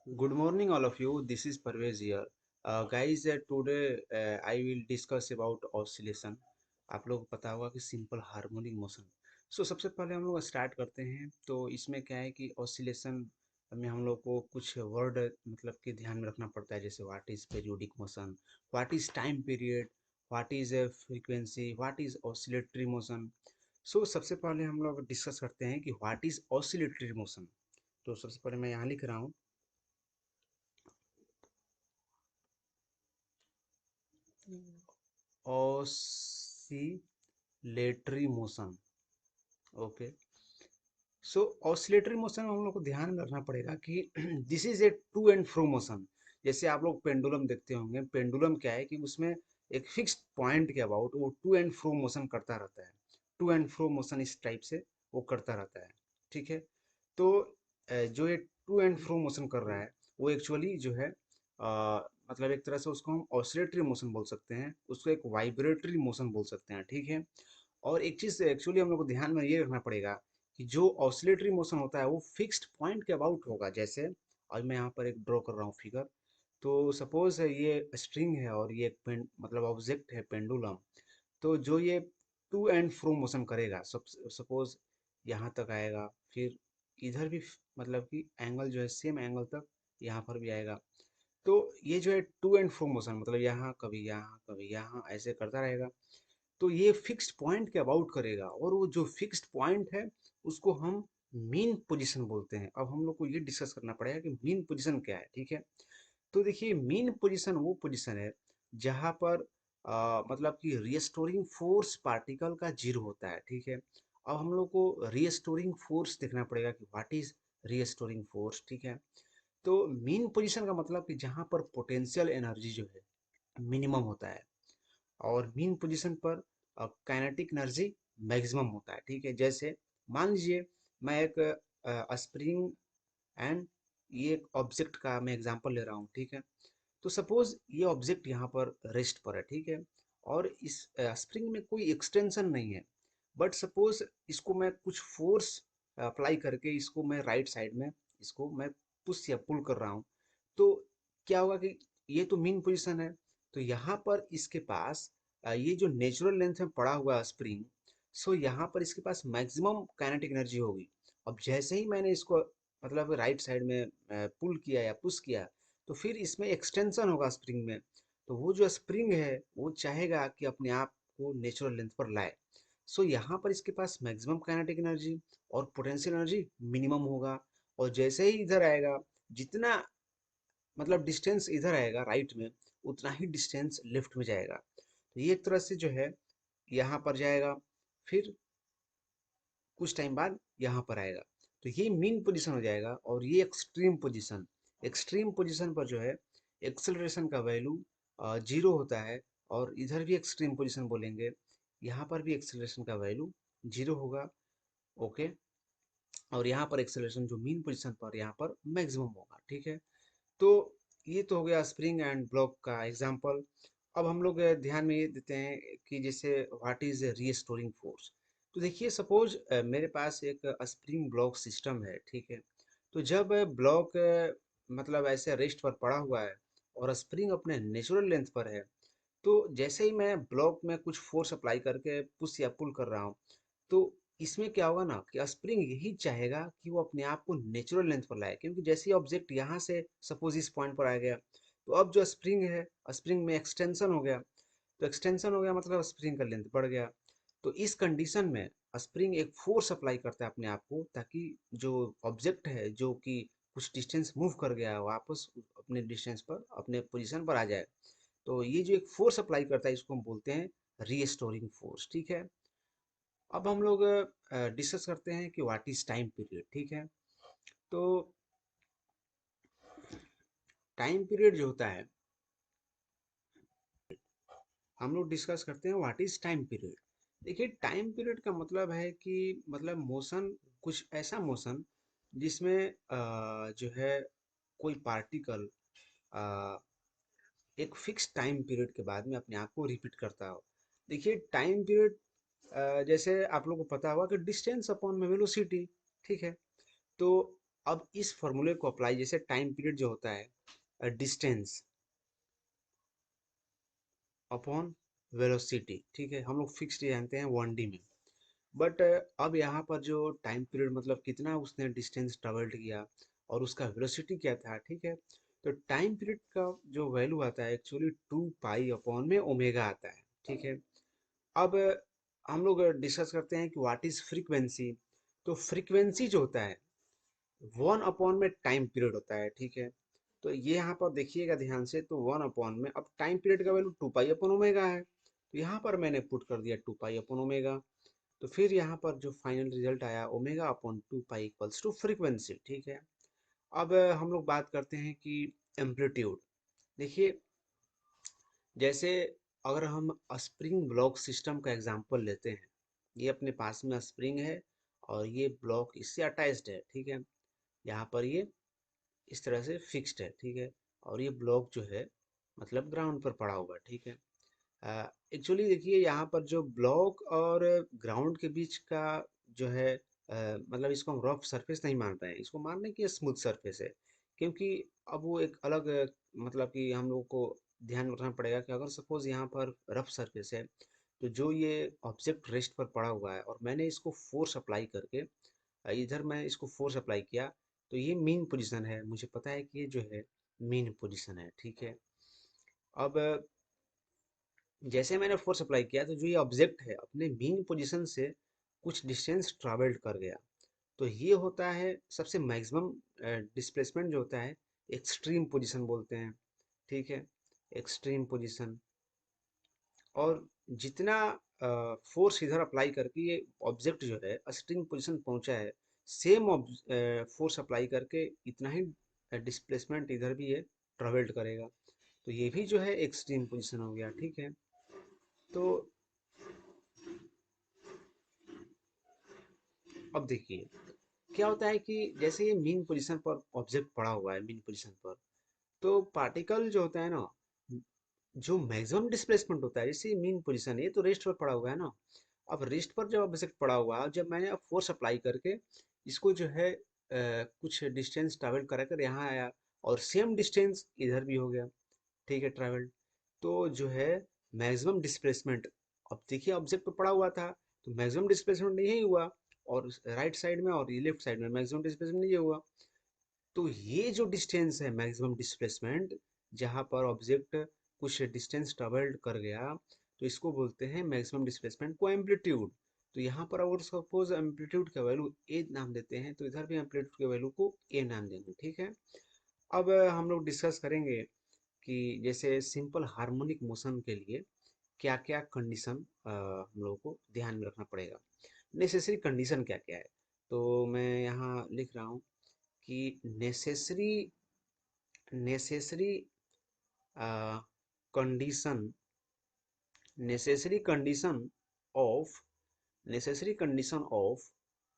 Good morning, all of you. This is Parvez here. Guys, today I will discuss about oscillation. आप लोग को पता होगा कि सिंपल हार्मोनिक मोशन। सबसे पहले हम लोग स्टार्ट करते हैं। तो इसमें क्या है कि ऑसिलेशन में हम लोग को कुछ वर्ड मतलब कि ध्यान में रखना पड़ता है, जैसे what is periodic motion, what is time period, what is frequency, what is oscillatory motion. सबसे पहले हम लोग डिस्कस करते हैं कि व्हाट इज ऑसिलेटरी मोशन। तो सबसे पहले मैं यहाँ लिख रहा हूँ oscillatory motion. Okay. Oscillatory motion में हम लोग को ध्यान में रखना पड़ेगा कि this is a to and fro motion. जैसे आप लोग पेंडुलम देखते होंगे, पेंडुलम क्या है कि उसमें एक फिक्स्ड पॉइंट के अबाउट वो टू एंड फ्रो मोशन करता रहता है। टू एंड फ्रो मोशन इस टाइप से वो करता रहता है। ठीक है। तो जो ये टू एंड फ्रो मोशन कर रहा है वो एक्चुअली जो है मतलब एक तरह से उसको हम ऑसिलेटरी मोशन बोल सकते हैं, उसको एक वाइब्रेटरी मोशन बोल सकते हैं। ठीक है। और एक चीज़ एक्चुअली हम लोग को ध्यान में ये रखना पड़ेगा कि जो ऑसिलेटरी मोशन होता है वो फिक्स्ड पॉइंट के अबाउट होगा। जैसे आज मैं यहाँ पर एक ड्रॉ कर रहा हूँ फिगर। तो सपोज है ये स्ट्रिंग है और ये एक पेन मतलब ऑब्जेक्ट है पेंडुलम। तो जो ये टू एंड फ्रो मोशन करेगा, सब सपोज यहाँ तक आएगा, फिर इधर भी मतलब कि एंगल जो है सेम एंगल तक यहाँ पर भी आएगा। तो ये जो है टू एंड फ्रो मोशन मतलब यहाँ कभी यहाँ कभी यहाँ ऐसे करता रहेगा। तो ये फिक्स्ड पॉइंट के अबाउट करेगा और वो जो फिक्स्ड पॉइंट है उसको हम मीन पोजीशन बोलते हैं। अब हम लोग को ये डिस्कस करना पड़ेगा कि मीन पोजीशन क्या है। ठीक है। तो देखिए मीन पोजीशन वो पोजीशन है जहाँ पर मतलब कि रिस्टोरिंग फोर्स पार्टिकल का जीरो होता है। ठीक है। अब हम लोग को रिस्टोरिंग फोर्स देखना पड़ेगा कि व्हाट इज रिस्टोरिंग फोर्स। ठीक है। तो मीन पोजीशन का मतलब कि जहाँ पर पोटेंशियल एनर्जी जो है मिनिमम होता है और मीन पोजीशन पर काइनेटिक एनर्जी मैक्सिमम होता है। ठीक है। जैसे मान लीजिए मैं एक स्प्रिंग एंड ये एक ऑब्जेक्ट का मैं एग्जांपल ले रहा हूँ। ठीक है। तो सपोज ये ऑब्जेक्ट यहाँ पर रेस्ट पर है। ठीक है। और इस स्प्रिंग में कोई एक्सटेंशन नहीं है, बट सपोज इसको मैं कुछ फोर्स अप्लाई करके इसको मैं राइट साइड में इसको मैं पुश या पुल कर रहा हूँ। तो क्या होगा कि ये तो मीन पोजीशन है। तो यहाँ पर इसके पास ये जो नेचुरल लेंथ में पड़ा हुआ स्प्रिंग, यहाँ पर इसके पास मैक्सिमम काइनेटिक एनर्जी होगी। अब जैसे ही मैंने इसको मतलब राइट साइड में पुल किया या पुश किया, तो फिर इसमें एक्सटेंशन होगा स्प्रिंग में। तो वो जो स्प्रिंग है वो चाहेगा कि अपने आप को नेचुरल लेंथ पर लाए। यहाँ पर इसके पास मैक्सिमम काइनेटिक एनर्जी और पोटेंशियल एनर्जी मिनिमम होगा। और जैसे ही इधर आएगा, जितना मतलब डिस्टेंस इधर आएगा राइट में, उतना ही डिस्टेंस लेफ्ट में जाएगा। तो ये एक तरह से जो है यहाँ पर जाएगा, फिर कुछ टाइम बाद यहाँ पर आएगा। तो ये मीन पोजीशन हो जाएगा। और ये एक्सट्रीम पोजीशन पर जो है एक्सेलरेशन का वैल्यू जीरो होता है। और इधर भी एक्सट्रीम पोजीशन बोलेंगे, यहाँ पर भी एक्सेलरेशन का वैल्यू जीरो होगा। ओके। और यहाँ पर एक्सेलरेशन जो मीन पोजीशन पर यहाँ पर मैक्सिमम होगा। ठीक है। तो ये तो हो गया स्प्रिंग एंड ब्लॉक का एग्जांपल। अब हम लोग ध्यान में ये देते हैं कि जैसे व्हाट इज रीस्टोरिंग फोर्स। तो देखिए सपोज मेरे पास एक स्प्रिंग ब्लॉक सिस्टम है। ठीक है। तो जब ब्लॉक मतलब ऐसे रेस्ट पर पड़ा हुआ है और स्प्रिंग अपने नेचुरल लेंथ पर है, तो जैसे ही मैं ब्लॉक में कुछ फोर्स अप्लाई करके पुश या पुल कर रहा हूँ, तो इसमें क्या होगा ना कि स्प्रिंग यही चाहेगा कि वो अपने आप को नेचुरल लेंथ पर लाए, क्योंकि जैसे ही ऑब्जेक्ट यहाँ से सपोज इस पॉइंट पर आ गया, तो अब जो स्प्रिंग है स्प्रिंग में एक्सटेंशन हो गया। तो एक्सटेंशन हो गया मतलब स्प्रिंग का लेंथ बढ़ गया। तो इस कंडीशन में स्प्रिंग एक फोर्स अप्लाई करता है अपने आप को, ताकि जो ऑब्जेक्ट है जो कि कुछ डिस्टेंस मूव कर गया है वापस अपने डिस्टेंस पर अपने पोजीशन पर आ जाए। तो ये जो एक फोर्स अप्लाई करता है इसको हम बोलते हैं रीस्टोरिंग फोर्स। ठीक है। अब हम लोग डिस्कस करते हैं कि व्हाट इज टाइम पीरियड। ठीक है। तो टाइम पीरियड जो होता है, हम लोग डिस्कस करते हैं व्हाट इज टाइम पीरियड। देखिए टाइम पीरियड का मतलब है कि मतलब मोशन, कुछ ऐसा मोशन जिसमें जो है कोई पार्टिकल एक फिक्स टाइम पीरियड के बाद में अपने आप को रिपीट करता हो। देखिए टाइम पीरियड जैसे आप लोगों को पता होगा कि डिस्टेंस अपॉन में वेलोसिटी। ठीक है। तो अब इस फॉर्मूले को अप्लाई, जैसे टाइम पीरियड जो होता है डिस्टेंस अपॉन वेलोसिटी, ठीक है, हम लोग फिक्स्ड जानते हैं 1D में। बट अब यहाँ पर जो टाइम पीरियड मतलब कितना उसने डिस्टेंस ट्रेवल्ड किया और उसका वेलोसिटी क्या था, ठीक है। तो टाइम पीरियड का जो वैल्यू आता है एक्चुअली 2 पाई अपॉन में ओमेगा आता है, ठीक है। अब हम लोग डिस्कस करते हैं कि व्हाट इज फ्रीक्वेंसी। तो फ्रीक्वेंसी जो होता है 1 अपॉन में टाइम पीरियड होता है, ठीक है। तो ये यहाँ पर देखिएगा ध्यान से, तो 1 अपॉन में अब टाइम पीरियड का वैल्यू 2 पाई अपॉन ओमेगा है, तो यहाँ पर मैंने पुट कर दिया 2 पाई अपॉन ओमेगा। तो फिर यहाँ पर जो फाइनल रिजल्ट आया omega upon 2 pi equals to frequency, ठीक है। अब हम लोग बात करते हैं कि एम्पलीट्यूड। देखिए, जैसे अगर हम स्प्रिंग ब्लॉक सिस्टम का एग्जांपल लेते हैं, ये अपने पास में स्प्रिंग है और ये ब्लॉक इससे अटैच्ड है, ठीक है। यहाँ पर ये इस तरह से फिक्स्ड है, ठीक है। और ये ब्लॉक जो है मतलब ग्राउंड पर पड़ा हुआ है, ठीक है। एक्चुअली देखिए यहाँ पर जो ब्लॉक और ग्राउंड के बीच का जो है मतलब इसको हम रफ सरफेस नहीं मान रहे हैं, इसको मान रहे हैं कि ये स्मूथ सरफेस है। क्योंकि अब वो एक अलग मतलब कि हम लोग को ध्यान रखना पड़ेगा कि अगर सपोज यहाँ पर रफ सरफेस है, तो जो ये ऑब्जेक्ट रेस्ट पर पड़ा हुआ है और मैंने इसको फोर्स अप्लाई करके इधर मैं इसको फोर्स अप्लाई किया, तो ये मीन पोजीशन है, मुझे पता है कि ये जो है मीन पोजीशन है, ठीक है। अब जैसे मैंने फोर्स अप्लाई किया तो जो ये ऑब्जेक्ट है अपने मीन पोजीशन से कुछ डिस्टेंस ट्रैवल्ड कर गया, तो ये होता है सबसे मैक्सिमम डिस्प्लेसमेंट जो होता है, एक्सट्रीम पोजीशन बोलते हैं, ठीक है, एक्सट्रीम पोजीशन। और जितना फोर्स इधर अप्लाई करके ये ऑब्जेक्ट जो है एक्सट्रीम पोजीशन पहुंचा है, सेम फोर्स अप्लाई करके इतना ही डिस्प्लेसमेंट इधर भी ये ट्रेवल्ड करेगा, तो ये भी जो है एक्सट्रीम पोजीशन हो गया, ठीक है। तो अब देखिए क्या होता है कि जैसे ये मीन पोजीशन पर ऑब्जेक्ट पड़ा हुआ है मीन पोजीशन पर, तो पार्टिकल जो होता है ना, जो मैक्सिमम डिस्प्लेसमेंट होता है, जैसे मीन पोजीशन है ये तो रेस्ट पर पड़ा हुआ है ना, अब रेस्ट पर जब ऑब्जेक्ट पड़ा हुआ है, जब मैंने अब फोर्स अप्लाई करके इसको जो है कुछ डिस्टेंस ट्रैवल करा कर यहाँ आया, और सेम डिस्टेंस इधर भी हो गया, ठीक है, ट्रैवल। तो जो है मैक्सिमम डिस्प्लेसमेंट, अब देखिए ऑब्जेक्ट पे पड़ा हुआ था तो मैक्सिमम डिस्प्लेसमेंट यही हुआ, और राइट साइड में और ये लेफ्ट साइड में मैक्सिमम डिस्प्लेसमेंट ये हुआ। तो ये जो डिस्टेंस है मैक्सिमम डिस्प्लेसमेंट, जहाँ पर ऑब्जेक्ट कुछ डिस्टेंस ट्रेवल्ड कर गया, तो इसको बोलते हैं मैक्सिमम डिस्प्लेसमेंट को एम्पलीट्यूड। तो यहाँ पर अगर सपोज एम्पलीट्यूड का वैल्यू ए नाम देते हैं, तो इधर भी एम्पलीट्यूड के वैल्यू को ए नाम देंगे, ठीक है। अब हम लोग डिस्कस करेंगे कि जैसे सिंपल हार्मोनिक मोशन के लिए क्या क्या कंडीशन हम लोगों को ध्यान में रखना पड़ेगा, नेसेसरी कंडीशन क्या क्या है। तो मैं यहाँ लिख रहा हूँ कि necessary condition necessary condition of necessary condition of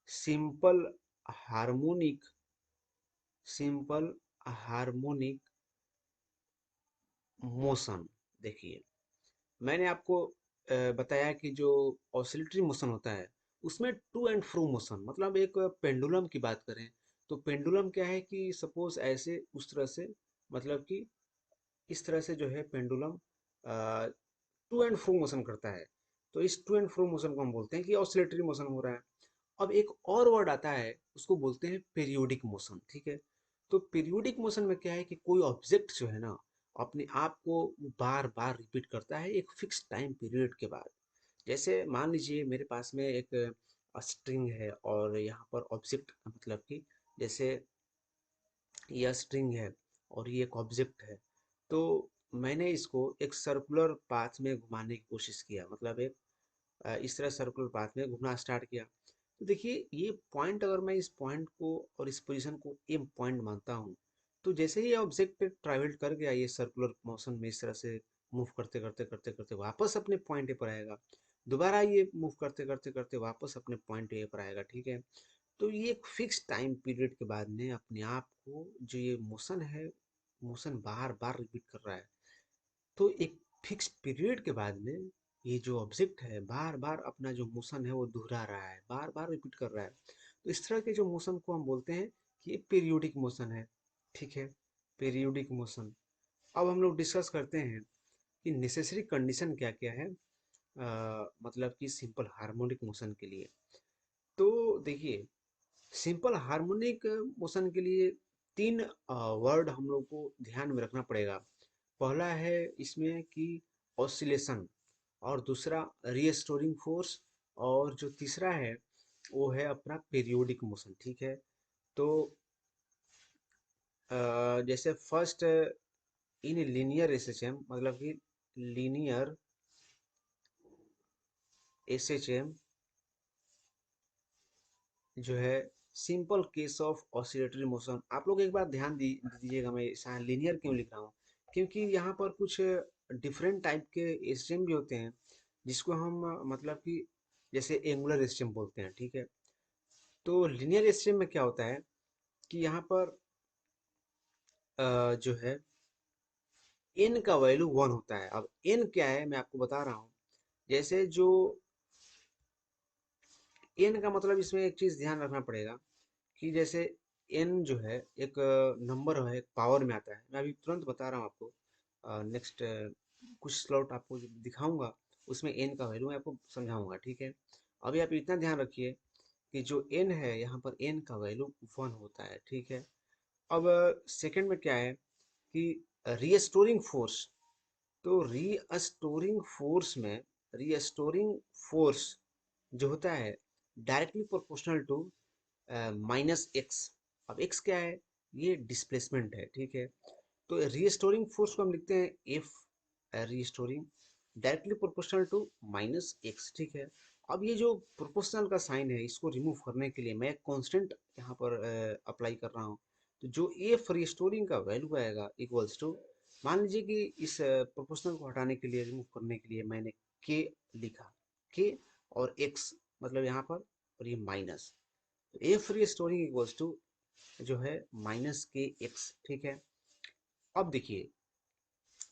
simple harmonic simple harmonic motion. देखिए, मैंने आपको बताया कि जो ऑसिलेटरी मोशन होता है उसमें टू एंड फ्रो मोशन, मतलब एक पेंडुलम की बात करें तो पेंडुलम क्या है कि सपोज ऐसे उस तरह से, मतलब कि इस तरह से जो है pendulum to and fro motion करता है, तो इस टू एंड फ्रो मोशन को हम बोलते हैं कि ऑसिलेटरी मोशन हो रहा है। अब एक और वर्ड आता है उसको बोलते हैं पीरियोडिक मोशन, ठीक है। तो पीरियोडिक मोशन में क्या है कि कोई ऑब्जेक्ट जो है ना अपने आप को बार बार रिपीट करता है एक फिक्स टाइम पीरियड के बाद। जैसे मान लीजिए मेरे पास में एक स्ट्रिंग है और यहाँ पर ऑब्जेक्ट मतलब कि जैसे यह स्ट्रिंग है और ये एक ऑब्जेक्ट है, तो मैंने इसको एक सर्कुलर पाथ में घुमाने की कोशिश किया, मतलब एक इस तरह सर्कुलर पाथ में घूमना स्टार्ट किया। तो देखिए ये पॉइंट, अगर मैं इस पॉइंट को और इस पोजीशन को ए पॉइंट मानता हूँ, तो जैसे ही ऑब्जेक्ट ट्रैवल कर गया ये सर्कुलर मोशन में इस तरह से मूव करते करते करते करते वापस अपने पॉइंट ए पर आएगा, दोबारा ये मूव करते करते करते वापस अपने पॉइंट ए पर आएगा, ठीक है। तो ये एक फिक्स टाइम पीरियड के बाद में अपने आप को जो ये मोशन है, मोशन बार बार रिपीट कर रहा है। तो एक फिक्स पीरियड के बाद में ये जो ऑब्जेक्ट है बार बार अपना जो मोशन है वो दोहरा रहा है, बार बार रिपीट कर रहा है। तो इस तरह के जो मोशन को हम बोलते हैं ये पीरियोडिक मोशन है, ठीक है, पीरियोडिक मोशन। अब हम लोग डिस्कस करते हैं कि नेसेसरी कंडीशन क्या क्या है, मतलब कि सिंपल हार्मोनिक मोशन के लिए। तो देखिए, सिंपल हार्मोनिक मोशन के लिए तीन वर्ड हम लोग को ध्यान में रखना पड़ेगा। पहला है इसमें कि ऑसिलेशन, और दूसरा रीस्टोरिंग फोर्स, और जो तीसरा है वो है अपना पीरियोडिक मोशन, ठीक है। तो जैसे फर्स्ट, इन लीनियर एसएचएम, मतलब कि लीनियर एसएचएम जो है simple case of oscillatory motion. आप लोग एक बार ध्यान दीजिएगा, मैं लीनियर क्यों लिख रहा हूँ, क्योंकि यहाँ पर कुछ डिफरेंट टाइप के एसएचएम भी होते हैं, जिसको हम मतलब कि जैसे एंगुलर एसएचएम बोलते हैं, ठीक है। तो लीनियर एसएचएम में क्या होता है कि यहाँ पर जो है n का वैल्यू 1 होता है। अब n क्या है मैं आपको बता रहा हूँ। जैसे जो n का मतलब, इसमें एक चीज ध्यान रखना पड़ेगा कि जैसे n जो है एक नंबर है, एक पावर में आता है। मैं अभी तुरंत बता रहा हूँ आपको, नेक्स्ट कुछ स्लॉट आपको दिखाऊंगा, उसमें n का वैल्यू मैं आपको समझाऊंगा, ठीक है। अभी आप इतना ध्यान रखिए कि जो n है यहाँ पर n का वैल्यू 1 होता है, ठीक है। अब सेकंड में क्या है कि रीस्टोरिंग फोर्स। तो रीस्टोरिंग फोर्स जो होता है डायरेक्टली प्रोपोर्शनल टू -x। अब x क्या है, ये डिस्प्लेसमेंट है, ठीक है। तो रीस्टोरिंग फोर्स को हम लिखते हैं F, restoring directly proportional to -x, ठीक है। अब ये जो प्रोपोर्शनल का साइन है, इसको रिमूव करने के लिए मैं कांस्टेंट यहाँ पर अप्लाई कर रहा हूँ। तो जो एफ रीस्टोरिंग का वैल्यू आएगा इक्वल्स टू, मान लीजिए कि इस प्रोपोर्शनल को हटाने के लिए, रिमूव करने के लिए मैंने के लिखा, के और एक्स मतलब यहाँ पर, और ये minus, a free storing equals to जो है -kx, ठीक है। अब देखिए,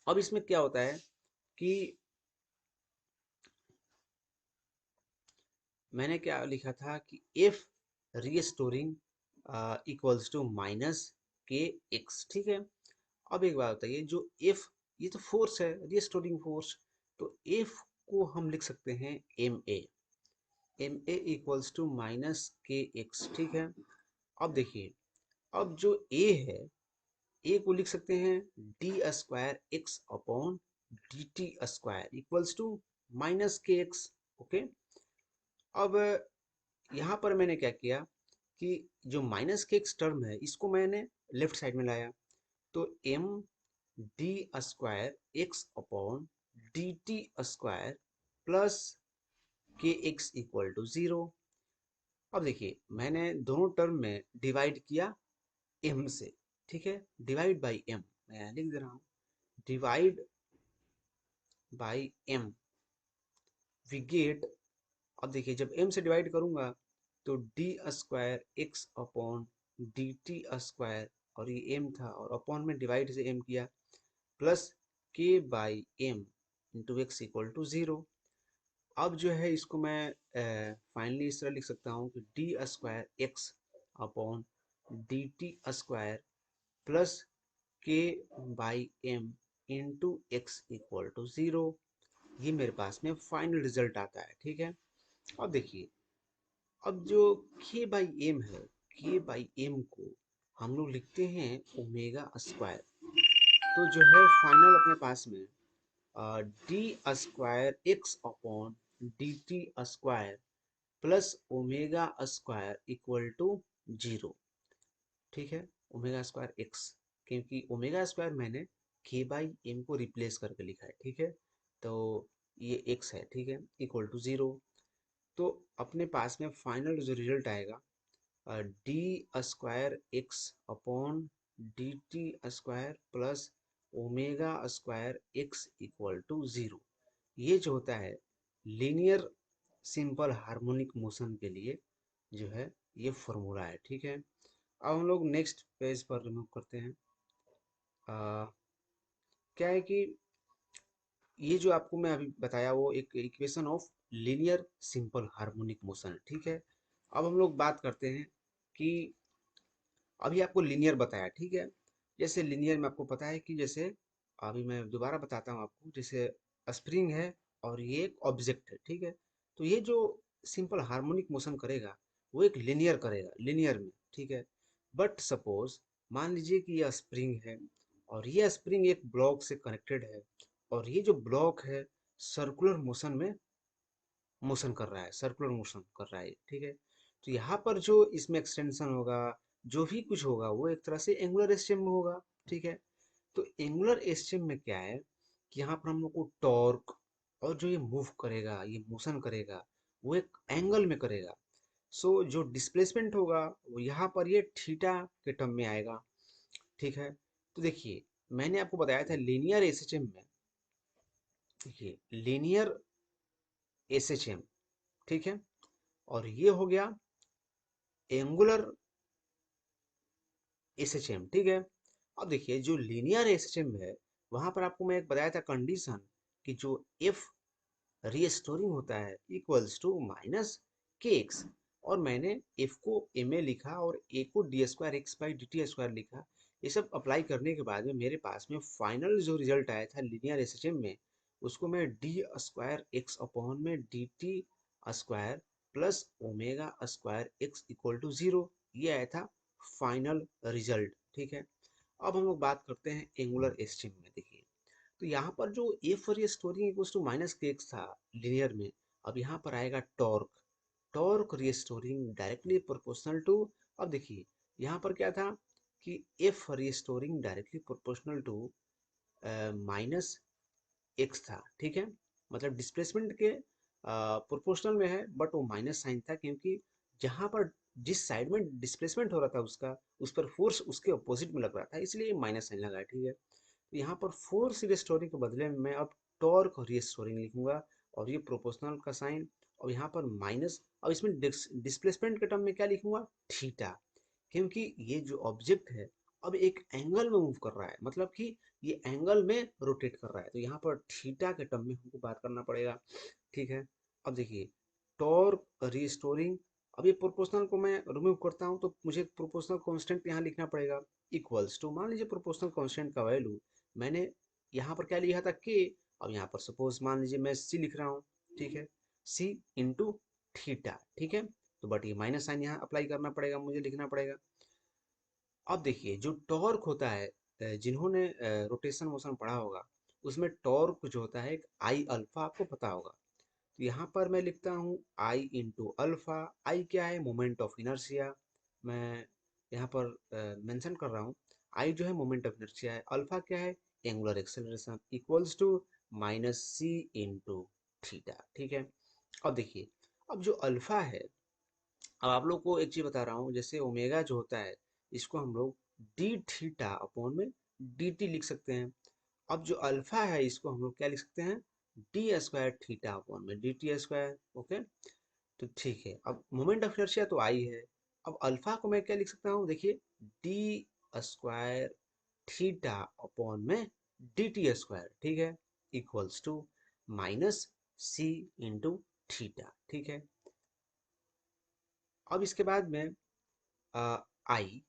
अब इसमें क्या होता है कि मैंने क्या लिखा था कि F restoring equals to -kx, ठीक है। अब एक बात बताइए, जो एफ, ये तो फोर्स है, रीस्टोरिंग फोर्स, तो एफ को हम लिख सकते हैं m a equals to -kx, ठीक है। अब देखिए, अब जो ए है, ए को लिख सकते हैं d² x/dt² equals to -kx, okay. अब यहाँ पर मैंने क्या किया कि जो -kx टर्म है, इसको मैंने लेफ्ट साइड में लाया। तो m d² x/dt² प्लस के एक्स इक्वल टू 0। अब देखिए, मैंने दोनों टर्म में डिवाइड किया m से, ठीक है। डिवाइड बाई m मैं लिख दे रहा हूँ, divide by m we get. अब देखिए, जब m से डिवाइड करूंगा तो d²x/dt², और ये m था, और अपॉन में डिवाइड से m किया, plus k by m into x equal to 0। अब जो है इसको मैं फाइनली इस तरह लिख सकता हूँ कि d²x/dt² plus k by m into x equal to 0। ये मेरे पास में फाइनल रिजल्ट आता है, ठीक है। अब देखिए, अब जो k बाई एम है, k बाई एम को हम लोग लिखते हैं ओमेगा स्क्वायर। तो जो है फाइनल अपने पास में d²x/dt² प्लस ओमेगा² इक्वल टू 0, ठीक है। ओमेगा²x, क्योंकि ओमेगा² मैंने k बाई एम को रिप्लेस करके लिखा है, ठीक है। तो ये x है, ठीक है, इक्वल टू 0। तो अपने पास में फाइनल जो रिजल्ट आएगा, d²x/dt² plus omega x equal to 0। ये जो होता है लीनियर सिंपल हार्मोनिक मोशन के लिए जो है ये फॉर्मूला है, ठीक है। अब हम लोग नेक्स्ट पेज पर रिमूव करते हैं। क्या है कि ये जो आपको मैं अभी बताया वो एक equation of linear simple harmonic motion है, ठीक है। अब हम लोग बात करते हैं कि अभी आपको लीनियर बताया, ठीक है। जैसे लीनियर में आपको पता है कि जैसे अभी मैं दोबारा बताता हूँ आपको, जैसे स्प्रिंग है और ये एक ऑब्जेक्ट है, ठीक है। तो ये जो सिंपल हार्मोनिक मोशन करेगा वो एक लीनियर करेगा, लीनियर में, ठीक है। बट सपोज मान लीजिए कि यह स्प्रिंग है और ये स्प्रिंग एक ब्लॉक से कनेक्टेड है और ये जो ब्लॉक है सर्कुलर मोशन में मोशन कर रहा है, सर्कुलर मोशन कर रहा है, ठीक है। तो यहाँ पर जो इसमें एक्सटेंशन होगा, जो भी कुछ होगा वो एक तरह से एंगुलर एसटीएम में होगा, ठीक है। तो एंगुलर एसटीएम में क्या है कि यहाँ पर हम लोग को टॉर्क और जो ये मूव करेगा, ये मोशन करेगा, वो एक एंगल में करेगा। सो जो डिस्प्लेसमेंट होगा वो यहाँ पर ये थीटा के टर्म में आएगा, ठीक है। तो देखिए मैंने आपको बताया था लीनियर एसएचएम में, देखिए लीनियर एसएचएम, ठीक है। और ये हो गया एंगुलर एसएचएम, ठीक है। अब देखिए जो लीनियर एसएचएम है वहां पर आपको मैं एक बताया था कंडीशन कि जो एफ रीस्टोरिंग होता है equals to minus k x, और मैंने एफ को एम ए लिखा और ए को D square x by D T square लिखा। ये सब अप्लाई करने के बाद में मेरे पास में फाइनल जो रिजल्ट आया था लीनियर एसएचएम में, उसको मैं डी स्क्वायर एक्स अपॉन में D T square plus omega square x equal to zero, ये आया था फाइनल रिजल्ट, ठीक है। अब हम लोग बात करते हैं एंगुलर एसटीएम में। देखिए तो यहाँ पर जो a for storing equals to minus k x था लीनियर में, अब यहाँ पर आएगा torque, torque restoring directly proportional to, अब देखिए यहाँ पर क्या था कि F restoring directly proportional to minus x था, ठीक है। मतलब डिस्प्लेसमेंट के प्रोपोर्शनल में है बट वो माइनस साइन था, क्योंकि जहाँ पर जिस साइड में डिस्प्लेसमेंट हो रहा था उसका, उस पर फोर्स उसके अपोजिट में लग रहा था, इसलिए माइनस साइन लगा है, ठीक है। तो यहाँ पर फोर्स रिस्टोरिंग के बदले में मैं अब टॉर्क रिस्टोरिंग लिखूंगा और ये प्रोपोर्शनल का साइन, और यहाँ पर माइनस, अब इसमें डिस्प्लेसमेंट के टर्म में क्या लिखूंगा, थीटा, क्योंकि ये जो ऑब्जेक्ट है अब एक एंगल में मूव कर रहा है, मतलब कि ये एंगल में रोटेट कर रहा है, तो यहाँ पर थीटा के टर्म में हमको बात करना पड़ेगा, ठीक है। अब देखिए टॉर्क रिस्टोरिंग, अब ये प्रोपोर्शनल को मैं रिमूव करता हूँ तो मुझे प्रोपोर्शनल कांस्टेंट यहाँ लिखना पड़ेगा इक्वल्स टू, मान लीजिए प्रोपोर्शनल कांस्टेंट का वैल्यू मैंने यहाँ पर क्या लिखा था के, अब यहाँ पर सपोज मान लीजिए मैं सी लिख रहा हूँ, ठीक है, सी इंटू थीटा, ठीक है। तो बट ये माइनस साइन यहाँ अप्लाई करना पड़ेगा, मुझे लिखना पड़ेगा। अब देखिए जो टॉर्क होता है, जिन्होंने रोटेशन मोशन पढ़ा होगा उसमें टॉर्क जो होता है एक आई अल्फा आपको पता होगा। तो यहाँ पर मैं लिखता हूँ आई इंटू अल्फा, आई क्या है, मोमेंट ऑफ इनर्शिया, मैं यहाँ पर मेंशन कर रहा हूँ। आई जो है मोमेंट ऑफ इनर्शिया है, अल्फा क्या है, angular acceleration equals to minus c into theta, ठीक है। अब देखिए अब जो अल्फा है, अब आप लोग को एक चीज बता रहा हूँ, जैसे ओमेगा जो होता है इसको हम लोग डी थीटा अपॉन में डी टी लिख सकते हैं। अब जो अल्फा है इसको हम लोग क्या लिख सकते हैं, डी स्क्वायर थीटा अपॉन में डी टी स्क्वायर, ओके। तो ठीक है, अब मोमेंट ऑफ इनर्शिया तो आई है, अब अल्फा को मैं क्या लिख सकता हूँ, देखिए डी स्क्वायर थीटा अपॉन में डी टी स्क्वायर, ठीक है, equals to minus c into theta, ठीक है। अब इसके बाद में I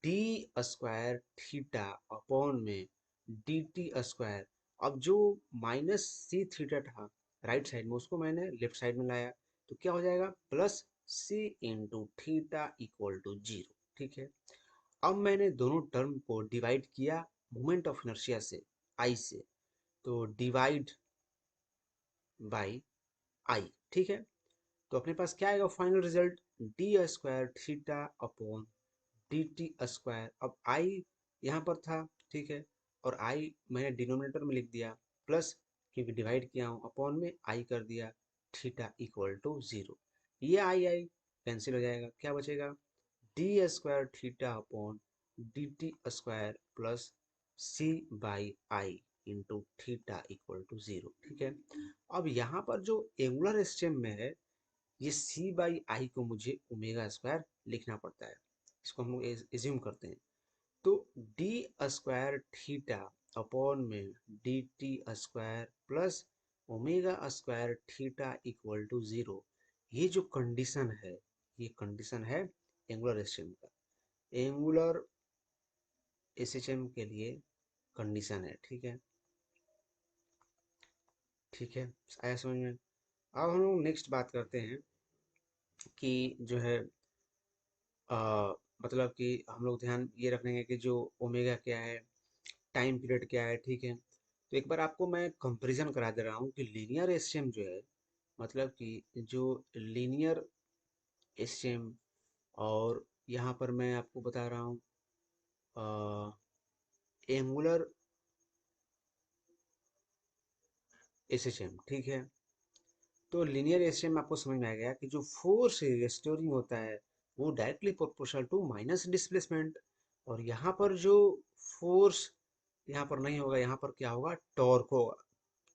d square theta upon में डी टी स्क्वायर, अब जो माइनस सी थीटा था राइट साइड में उसको मैंने लेफ्ट साइड में लाया, तो क्या हो जाएगा, plus c into theta equal to zero, ठीक है। अब मैंने दोनों टर्म को डिवाइड किया मोमेंट ऑफ इनर्शिया से, आई से, तो डिवाइड बाई आई, ठीक है। तो अपने पास क्या आएगा final result, D square theta upon D T square, अब आई यहाँ पर था, ठीक है, और आई मैंने डिनोमिनेटर में लिख दिया, प्लस क्योंकि डिवाइड किया हूँ अपॉन में आई कर दिया, थीटा इक्वल टू जीरो, ये आई आई कैंसिल हो जाएगा, क्या बचेगा, d square theta upon D T square plus C by I into theta equal to zero, ठीक है। अब यहाँ पर जो एंगुलर स्टेम में है ये सी बाई आई को मुझे ओमेगा स्क्वायर लिखना पड़ता है, इसको हम लोग एज्यूम करते हैं। तो डी स्क्वायर थीटा अपॉन में D T square plus omega square theta equal to zero, ये जो कंडीशन है ये कंडीशन है एंगुलर स्ट्रीम का। एंगुलर एसएचएम के लिए कंडीशन है। ठीक है, ठीक है, आया समझ में। अब हम लोग नेक्स्ट बात करते हैं कि जो है अ, मतलब कि हम लोग ध्यान ये रखेंगे कि जो ओमेगा क्या है, टाइम पीरियड क्या है। ठीक है, तो एक बार आपको मैं कंपैरिजन करा दे रहा हूँ कि लीनियर एसएम जो है, मतलब कि जो लीनियर एसएम, और यहाँ पर मैं आपको बता रहा हूँ एंगुलर एसएचएम। ठीक है, तो लीनियर एसएचएम में आपको समझ में आ गया कि जो फोर्स रेस्टोरिंग होता है वो directly proportional to minus displacement. और यहाँ पर जो फोर्स यहाँ पर नहीं होगा, यहाँ पर क्या होगा, टॉर्क होगा।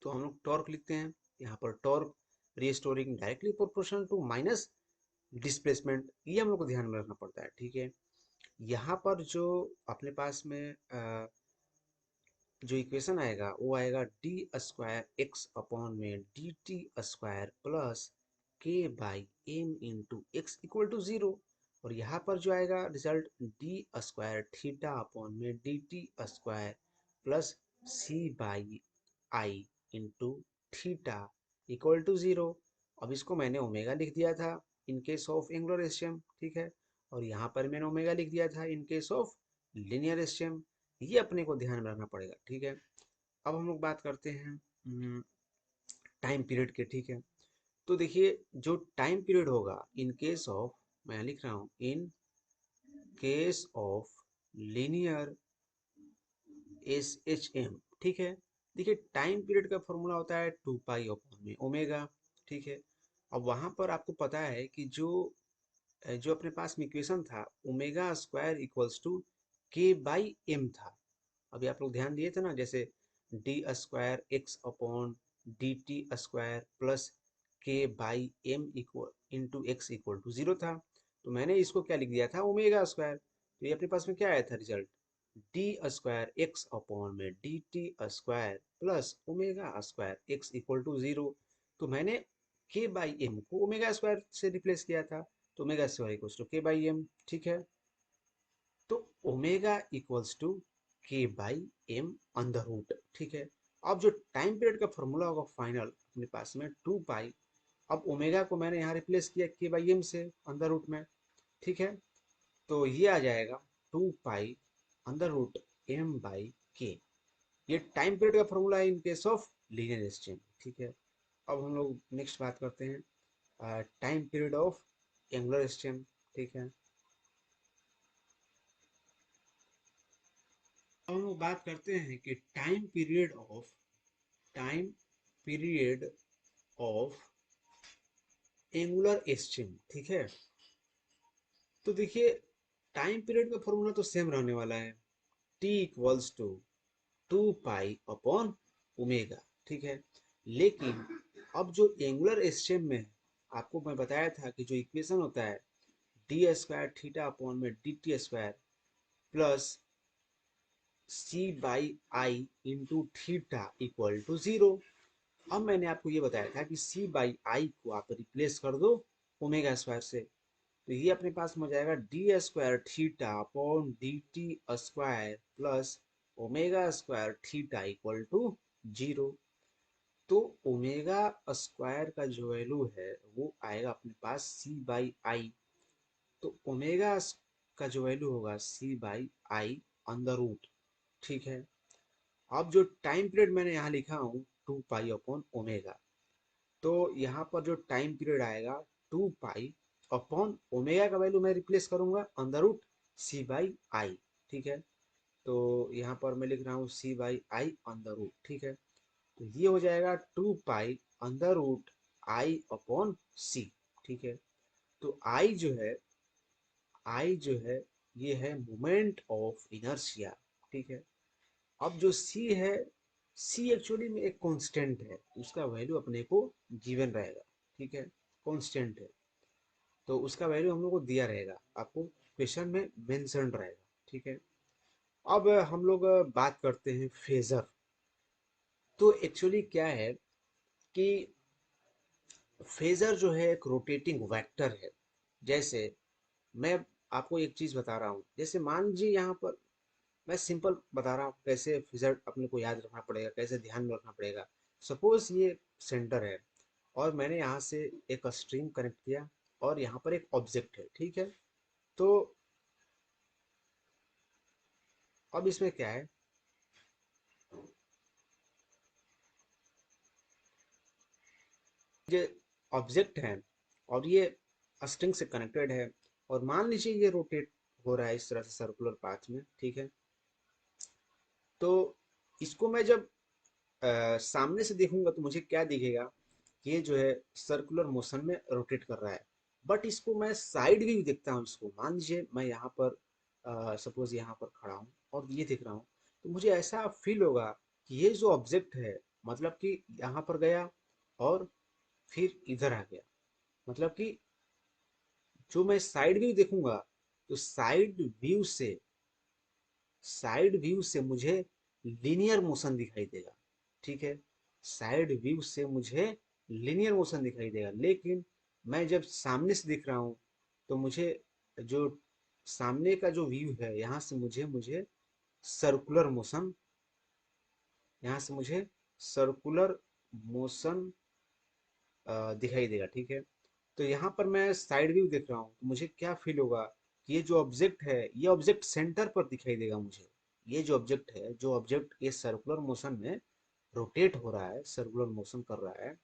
तो हम लोग टॉर्क लिखते हैं यहाँ पर, torque restoring directly proportional to minus displacement, ये हम लोग को ध्यान में रखना पड़ता है। ठीक है, यहाँ पर जो अपने पास में जो इक्वेशन आएगा वो आएगा डी स्क्वायर एक्स अपॉन में D T square plus K by M into x equal to zero. और यहाँ पर जो आएगा रिजल्ट डी स्क्वायर थीटा अपॉन में D T square plus C by I into theta equal to zero. अब इसको मैंने ओमेगा लिख दिया था in case of angular SM. ठीक है, और यहाँ पर मैंने ओमेगा लिख दिया था in case of linear SM. ये अपने को ध्यान में रखना पड़ेगा। ठीक है, अब हम लोग बात करते हैं टाइम पीरियड के। ठीक है, तो देखिए जो टाइम पीरियड होगा इन केस ऑफ, मैं लिख रहा हूँ in case of linear S H M. ठीक है, देखिए टाइम पीरियड का फॉर्मूला होता है 2 पाई अपॉन में ओमेगा। ठीक है, अब वहां पर आपको पता है कि जो अपने पास में इक्वेशन था omega square equals to K by M था। अभी आप लोग ध्यान दिए थे ना, जैसे D square x upon D T square plus K by M equal into x equal to zero था। तो मैंने इसको क्या लिख दिया था, ओमेगा स्क्वायर। तो ये अपने पास में क्या आया था result, D square x upon में D T square plus omega square x equal to zero. तो मैंने के बाई एम को ओमेगा स्क्वायर से रिप्लेस किया था, तो omega square equals to K by M. ठीक है, तो omega equals to K by M under root. ठीक है, अब जो टाइम पीरियड का फॉर्मूला होगा फाइनल अपने पास में 2 पाई, अब ओमेगा को मैंने यहाँ रिप्लेस किया के बाई एम से अंडर रूट में। ठीक है, तो ये आ जाएगा 2 pi under root m by k. ये टाइम पीरियड का फॉर्मूला है in case of linear SHM. ठीक है, अब हम लोग नेक्स्ट बात करते हैं time period of angular SHM. ठीक है, अब हम लोग बात करते हैं कि time period of angular SHM. ठीक है, तो देखिए टाइम पीरियड का फॉर्मूला तो सेम रहने वाला है, T equals to 2 pi upon omega. ठीक है, लेकिन अब जो एंगुलर एसएचएम में आपको मैं बताया था कि जो इक्वेशन होता है डी स्क्वायर थीटा अपॉन में D T square plus C by I into theta equal to zero. अब मैंने आपको ये बताया था कि सी बाई आई को आप रिप्लेस कर दो ओमेगा स्क्वायर से, तो ये अपने पास में हो जाएगा d square theta upon D T square plus omega square theta equal to zero. तो ओमेगा स्क्वायर का जो वैल्यू है वो आएगा अपने पास सी बाई आई। तो ओमेगा का जो वैल्यू होगा सी बाई आई अंडर रूट। ठीक है, अब जो टाइम पीरियड मैंने यहाँ लिखा हूँ 2 पाई अपॉन ओमेगा, तो यहाँ पर जो टाइम पीरियड आएगा 2 पाई अपॉन ओमेगा का वैल्यू मैं रिप्लेस करूंगा under root C by I. ठीक है, तो यहाँ पर मैं लिख रहा हूँ C by I under root. ठीक है, तो ये हो जाएगा 2 pi under root I upon C. ठीक है, तो आई जो है ये है मोमेंट ऑफ इनर्शिया। ठीक है, अब जो सी है, सी एक्चुअली में एक कांस्टेंट है, उसका वैल्यू अपने को गिवन रहेगा। ठीक है, कांस्टेंट है, तो उसका वैल्यू हम लोग को दिया रहेगा, आपको क्वेश्चन में मेंशन रहेगा। ठीक है, अब हम लोग बात करते हैं फेजर। तो एक्चुअली क्या है कि फेजर जो है एक रोटेटिंग वेक्टर है। जैसे मैं आपको एक चीज बता रहा हूँ, जैसे मान लीजिए यहाँ पर मैं सिंपल बता रहा हूँ कैसे फिजर अपने को याद रखना पड़ेगा, कैसे ध्यान में रखना पड़ेगा। सपोज ये सेंटर है और मैंने यहाँ से एक स्ट्रिंग कनेक्ट किया और यहाँ पर एक ऑब्जेक्ट है, ठीक है। तो अब इसमें क्या है, ये ऑब्जेक्ट है और ये स्ट्रिंग से कनेक्टेड है, और मान लीजिए ये रोटेट हो रहा है इस तरह से सर्कुलर पाथ में, ठीक है। तो इसको मैं जब सामने से देखूंगा तो मुझे क्या दिखेगा कि ये जो है सर्कुलर मोशन में रोटेट कर रहा है। बट इसको मैं साइड व्यू देखता हूँ, इसको मान लीजिए मैं यहाँ पर सपोज यहाँ पर खड़ा हूँ और ये देख रहा हूँ, तो मुझे ऐसा फील होगा कि ये जो ऑब्जेक्ट है, मतलब कि यहाँ पर गया और फिर इधर आ गया, मतलब कि जो मैं साइड व्यू देखूंगा तो साइड व्यू से मुझे लीनियर मोशन दिखाई देगा, ठीक है। साइड व्यू से मुझे लीनियर मोशन दिखाई देगा, लेकिन मैं जब सामने से दिख रहा हूँ तो मुझे जो सामने का जो व्यू है, यहाँ से मुझे मुझे सर्कुलर मोशन यहाँ से मुझे सर्कुलर मोशन दिखाई देगा, ठीक है। तो यहाँ पर मैं साइड व्यू देख रहा हूँ तो मुझे क्या फील होगा कि ये जो ऑब्जेक्ट है, ये ऑब्जेक्ट सेंटर पर दिखाई देगा मुझे। ये जो ऑब्जेक्ट है, जो ऑब्जेक्ट ये सर्कुलर मोशन में रोटेट हो रहा है, सर्कुलर मोशन कर रहा है,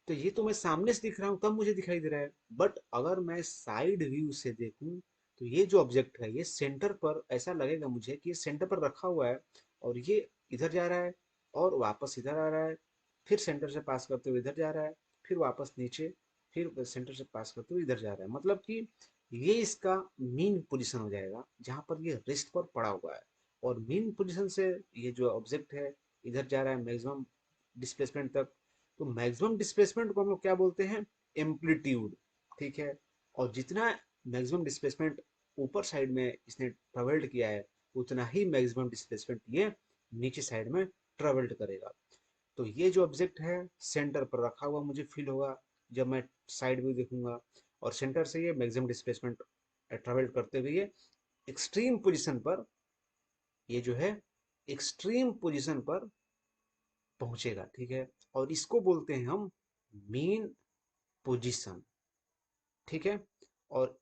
तो ये तो मैं सामने से दिख रहा हूँ तब मुझे दिखाई दे रहा है। बट अगर मैं साइड व्यू से देखूँ तो ये जो ऑब्जेक्ट है ये सेंटर पर, ऐसा लगेगा मुझे कि ये सेंटर पर रखा हुआ है और ये इधर जा रहा है और वापस इधर आ रहा है, फिर सेंटर से पास करते हुए इधर जा रहा है, फिर वापस नीचे, फिर सेंटर से पास करते हुए इधर जा रहा है। मतलब कि ये इसका मीन पोजीशन हो जाएगा जहाँ पर ये रेस्ट पर पड़ा हुआ है। और मीन पोजीशन से ये जो ऑब्जेक्ट है इधर जा रहा है मैक्सिमम डिस्प्लेसमेंट तक। तो मैक्सिमम डिस्प्लेसमेंट को हम लोग क्या बोलते हैं, एम्पलीट्यूड, ठीक है। और जितना मैक्सिमम डिस्प्लेसमेंट ऊपर साइड में इसने ट्रेवल्ड किया है, उतना ही मैक्सिमम डिस्प्लेसमेंट ये नीचे साइड में ट्रेवल्ड करेगा। तो ये जो ऑब्जेक्ट है सेंटर पर रखा हुआ मुझे फील होगा जब मैं साइड व्यू देखूंगा, और सेंटर से ये मैक्सिमम डिस्प्लेसमेंट ट्रेवल करते हुए ये एक्सट्रीम पोजीशन पर, ये जो है एक्सट्रीम पोजीशन पर पहुंचेगा, ठीक है। और इसको बोलते हैं हम मीन पोजीशन, ठीक है। और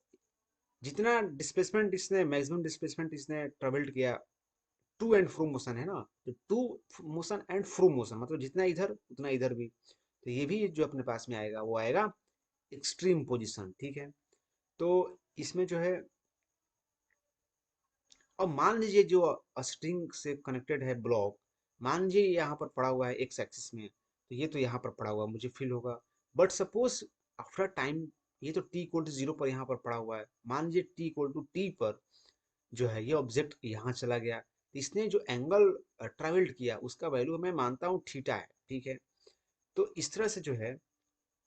जितना डिस्प्लेसमेंट इसने, मैक्सिमम डिस्प्लेसमेंट इसने ट्रेवल्ड किया, टू एंड फ्रो मोशन है ना, तो to motion and fro motion मतलब जितना इधर उतना इधर भी, तो ये भी जो अपने पास में आएगा वो आएगा एक्सट्रीम पोजीशन, ठीक है। तो इसमें जो है, अब मान लीजिए जो स्ट्रिंग से कनेक्टेड है ब्लॉक, मान लीजिए यहाँ पर पड़ा हुआ है एक्स एक्सिस में, तो ये तो यहाँ पर पड़ा हुआ मुझे फील होगा। बट सपोज आफ्टर टाइम ये तो टी इक्वल टू जीरो पर यहाँ पर पड़ा हुआ है, मान लीजिए टी इक्वल टू टी पर जो है ये ऑब्जेक्ट यहाँ चला गया, तो इसने जो एंगल ट्रेवल्ड किया उसका वैल्यू मैं मानता हूँ थीटा है, ठीक है। तो इस तरह से जो है,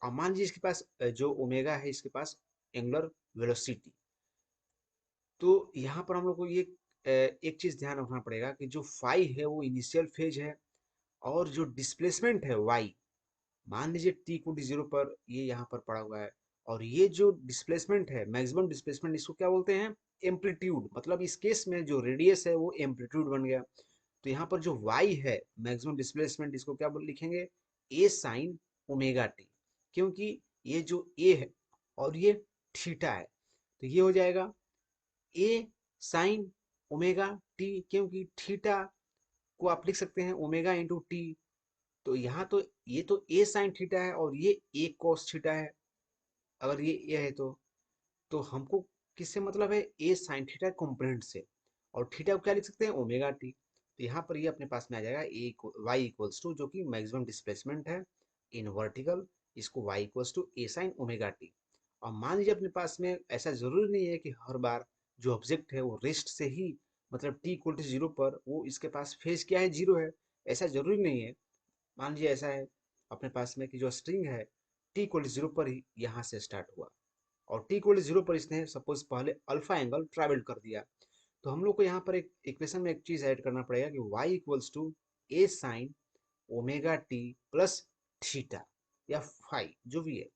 अब मान लीजिए इसके पास जो ओमेगा है इसके पास एंगुलर वेलोसिटी। तो यहाँ पर हम लोग को ये एक चीज ध्यान रखना पड़ेगा कि जो फाई है वो इनिशियल फेज है, और जो डिस्प्लेसमेंट है वाई, मान लीजिए टी इक्वल टू जीरो पर ये यहाँ पर पड़ा हुआ है, और ये जो डिस्प्लेसमेंट है मैक्सिमम डिस्प्लेसमेंट, इसको क्या बोलते हैं, एम्पलीट्यूड। मतलब इस केस में जो रेडियस है वो एम्पलीट्यूड बन गया। तो यहाँ पर जो वाई है मैक्सिमम डिस्प्लेसमेंट, इसको क्या लिखेंगे, ए साइन ओमेगा टी, क्योंकि ये जो ए है और ये थीटा है, तो ये हो जाएगा ए साइन ओमेगा टी, क्योंकि थीटा को आप लिख सकते हैं ओमेगा इंटू टी। तो यहाँ तो ये तो ए साइन थीटा है और ये ए कॉस थीटा है, अगर ये ए है तो हमको किससे मतलब है, ए साइन थीटा कंपोनेंट से, और थीटा को क्या लिख सकते हैं, ओमेगा टी। तो यहाँ पर ये अपने पास में आ जाएगा ए वाई इक्वल्स टू, जो कि मैक्सिमम डिस्प्लेसमेंट है इन वर्टिकल, इसको y equals to a sine omega t. और मान लीजिए अपने पास में ऐसा जरूरी नहीं है कि हर बार जो ऑब्जेक्ट है वो रेस्ट से ही, मतलब टी इक्वल टू जीरो पर वो इसके पास फेज क्या है, जीरो है, ऐसा जरूरी नहीं है। मान लीजिए ऐसा है अपने पास में कि जो स्ट्रिंग है टी इक्वल टू जीरो पर ही यहाँ से स्टार्ट हुआ, और टी इक्वल जीरो पर इसने सपोज पहले अल्फा एंगल ट्रेवल कर दिया, तो हम लोग को यहाँ पर एक इक्वेशन में एक चीज ऐड करना पड़ेगा कि y equals to a sine omega t plus theta या फाई जो भी है।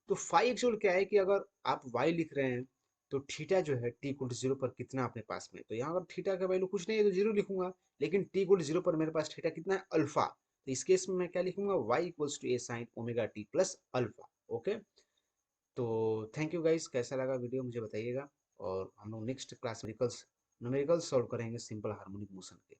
तो फाई एक्चुअल क्या है कि अगर आप y लिख रहे हैं तो थीटा जो है टी इक्वल टू जीरो पर कितना अपने पास में, तो यहाँ पर थीटा का वैल्यू कुछ नहीं है तो जीरो लिखूंगा, लेकिन टी इक्वल टू जीरो पर मेरे पास थीटा कितना है अल्फा, तो इस केस में मैं क्या लिखूंगा y equals to a sine omega t plus alpha. Okay, तो थैंक यू गाइस, कैसा लगा वीडियो मुझे बताइएगा, और हम लोग next class numericals numericals solve करेंगे सिंपल हार्मोनिक मोशन के।